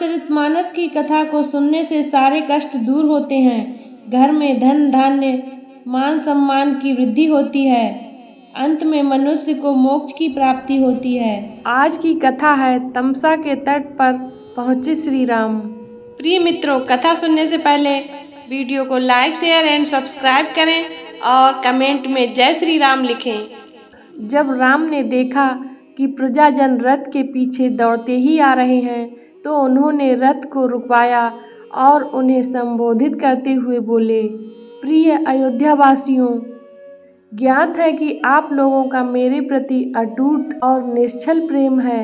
रामचरितमानस की कथा को सुनने से सारे कष्ट दूर होते हैं। घर में धन धान्य मान सम्मान की वृद्धि होती है। अंत में मनुष्य को मोक्ष की प्राप्ति होती है। आज की कथा है तमसा के तट पर पहुँचे श्री राम। प्रिय मित्रों, कथा सुनने से पहले वीडियो को लाइक शेयर एंड सब्सक्राइब करें और कमेंट में जय श्री राम लिखें। जब राम ने देखा कि प्रजाजन रथ के पीछे दौड़ते ही आ रहे हैं तो उन्होंने रथ को रुकवाया और उन्हें संबोधित करते हुए बोले, प्रिय अयोध्यावासियों, ज्ञात है कि आप लोगों का मेरे प्रति अटूट और निश्चल प्रेम है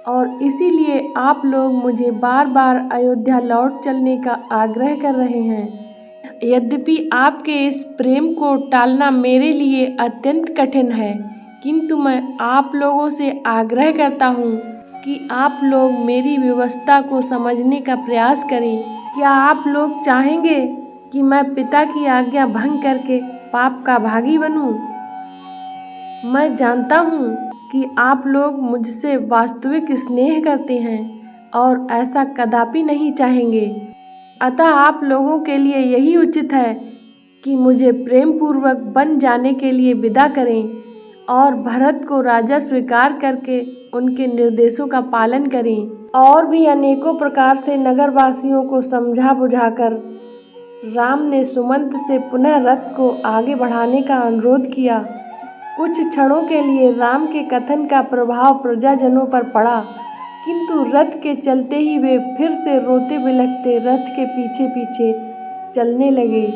और इसीलिए आप लोग मुझे बार बार अयोध्या लौट चलने का आग्रह कर रहे हैं। यद्यपि आपके इस प्रेम को टालना मेरे लिए अत्यंत कठिन है, किंतु मैं आप लोगों से आग्रह करता हूँ कि आप लोग मेरी व्यवस्था को समझने का प्रयास करें। क्या आप लोग चाहेंगे कि मैं पिता की आज्ञा भंग करके पाप का भागी बनूं? मैं जानता हूँ कि आप लोग मुझसे वास्तविक स्नेह करते हैं और ऐसा कदापि नहीं चाहेंगे। अतः आप लोगों के लिए यही उचित है कि मुझे प्रेम पूर्वक वन जाने के लिए विदा करें और भरत को राजा स्वीकार करके उनके निर्देशों का पालन करें। और भी अनेकों प्रकार से नगरवासियों को समझा बुझाकर राम ने सुमंत से पुनः रथ को आगे बढ़ाने का अनुरोध किया। कुछ क्षणों के लिए राम के कथन का प्रभाव प्रजाजनों पर पड़ा, किंतु रथ के चलते ही वे फिर से रोते बिलखते रथ के पीछे पीछे चलने लगे।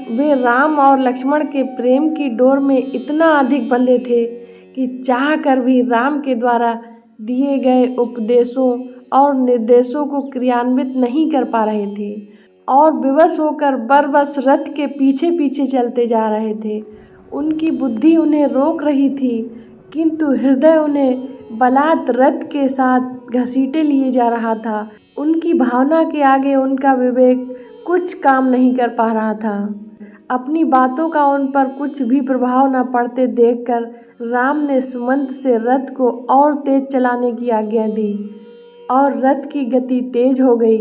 वे राम और लक्ष्मण के प्रेम की डोर में इतना अधिक बंधे थे कि चाहकर भी राम के द्वारा दिए गए उपदेशों और निर्देशों को क्रियान्वित नहीं कर पा रहे थे और विवश होकर बरबस रथ के पीछे पीछे चलते जा रहे थे। उनकी बुद्धि उन्हें रोक रही थी, किंतु हृदय उन्हें बलात् रथ के साथ घसीटे लिए जा रहा था। उनकी भावना के आगे उनका विवेक कुछ काम नहीं कर पा रहा था। अपनी बातों का उन पर कुछ भी प्रभाव न पड़ते देखकर राम ने सुमंत से रथ को और तेज चलाने की आज्ञा दी और रथ की गति तेज हो गई,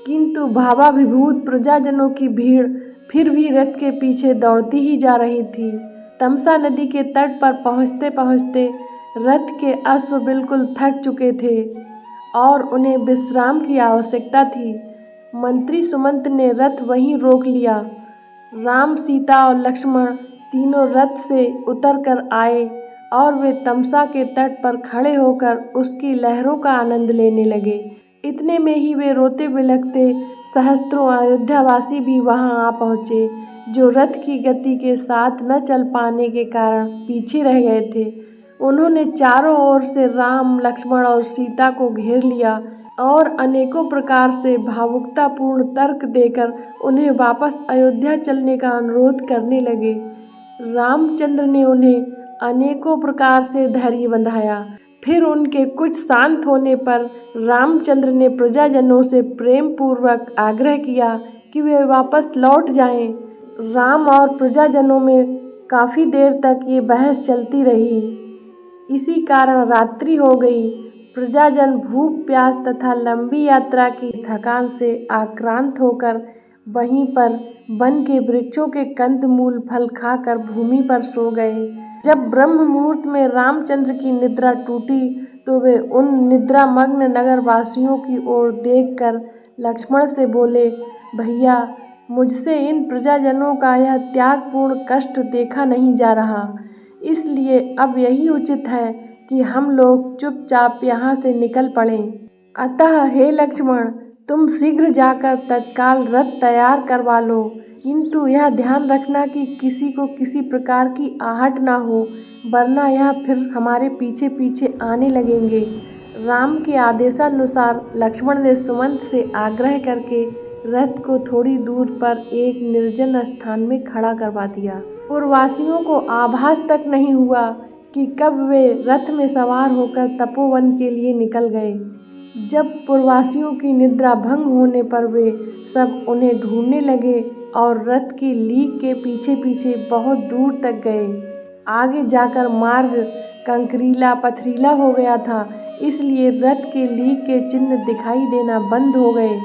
किंतु भावाभिभूत प्रजाजनों की भीड़ फिर भी रथ के पीछे दौड़ती ही जा रही थी। तमसा नदी के तट पर पहुँचते पहुँचते रथ के अश्व बिल्कुल थक चुके थे और उन्हें विश्राम की आवश्यकता थी। मंत्री सुमंत ने रथ वहीं रोक लिया। राम, सीता और लक्ष्मण तीनों रथ से उतरकर आए और वे तमसा के तट पर खड़े होकर उसकी लहरों का आनंद लेने लगे। इतने में ही वे रोते बिलखते सहस्त्रों अयोध्यावासी भी वहां आ पहुँचे, जो रथ की गति के साथ न चल पाने के कारण पीछे रह गए थे। उन्होंने चारों ओर से राम, लक्ष्मण और सीता को घेर लिया और अनेकों प्रकार से भावुकतापूर्ण तर्क देकर उन्हें वापस अयोध्या चलने का अनुरोध करने लगे। रामचंद्र ने उन्हें अनेकों प्रकार से धैर्य बंधाया। फिर उनके कुछ शांत होने पर रामचंद्र ने प्रजाजनों से प्रेम पूर्वक आग्रह किया कि वे वापस लौट जाएं। राम और प्रजाजनों में काफ़ी देर तक ये बहस चलती रही। इसी कारण रात्रि हो गई। प्रजाजन भूख प्यास तथा लंबी यात्रा की थकान से आक्रांत होकर वहीं पर वन के वृक्षों के कंदमूल फल खाकर भूमि पर सो गए। जब ब्रह्म मुहूर्त में रामचंद्र की निद्रा टूटी तो वे उन निद्रामग्न नगरवासियों की ओर देखकर लक्ष्मण से बोले, भैया, मुझसे इन प्रजाजनों का यह त्यागपूर्ण कष्ट देखा नहीं जा रहा, इसलिए अब यही उचित है कि हम लोग चुपचाप यहाँ से निकल पड़ें। अतः हे लक्ष्मण, तुम शीघ्र जाकर तत्काल रथ तैयार करवा लो, किंतु यह ध्यान रखना कि किसी को किसी प्रकार की आहट ना हो, वरना यह फिर हमारे पीछे पीछे आने लगेंगे। राम के आदेशानुसार लक्ष्मण ने सुमंत से आग्रह करके रथ को थोड़ी दूर पर एक निर्जन स्थान में खड़ा करवा दिया। पुरवासियों को आभास तक नहीं हुआ कि कब वे रथ में सवार होकर तपोवन के लिए निकल गए। जब पुरवासियों की निद्रा भंग होने पर वे सब उन्हें ढूंढने लगे और रथ की लीक के पीछे पीछे बहुत दूर तक गए। आगे जाकर मार्ग कंकरीला पथरीला हो गया था, इसलिए रथ के लीक के चिन्ह दिखाई देना बंद हो गए।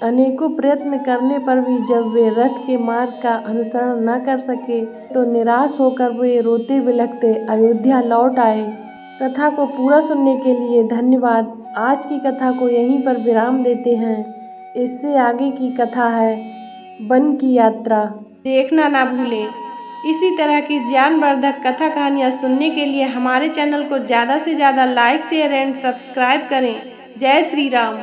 अनेकों प्रयत्न करने पर भी जब वे रथ के मार्ग का अनुसरण न कर सके तो निराश होकर वे रोते बिलखते अयोध्या लौट आए। कथा को पूरा सुनने के लिए धन्यवाद। आज की कथा को यहीं पर विराम देते हैं। इससे आगे की कथा है वन की यात्रा। देखना ना भूलें। इसी तरह की ज्ञानवर्धक कथा कहानियाँ सुनने के लिए हमारे चैनल को ज़्यादा से ज़्यादा लाइक शेयर एंड सब्सक्राइब करें। जय श्री राम।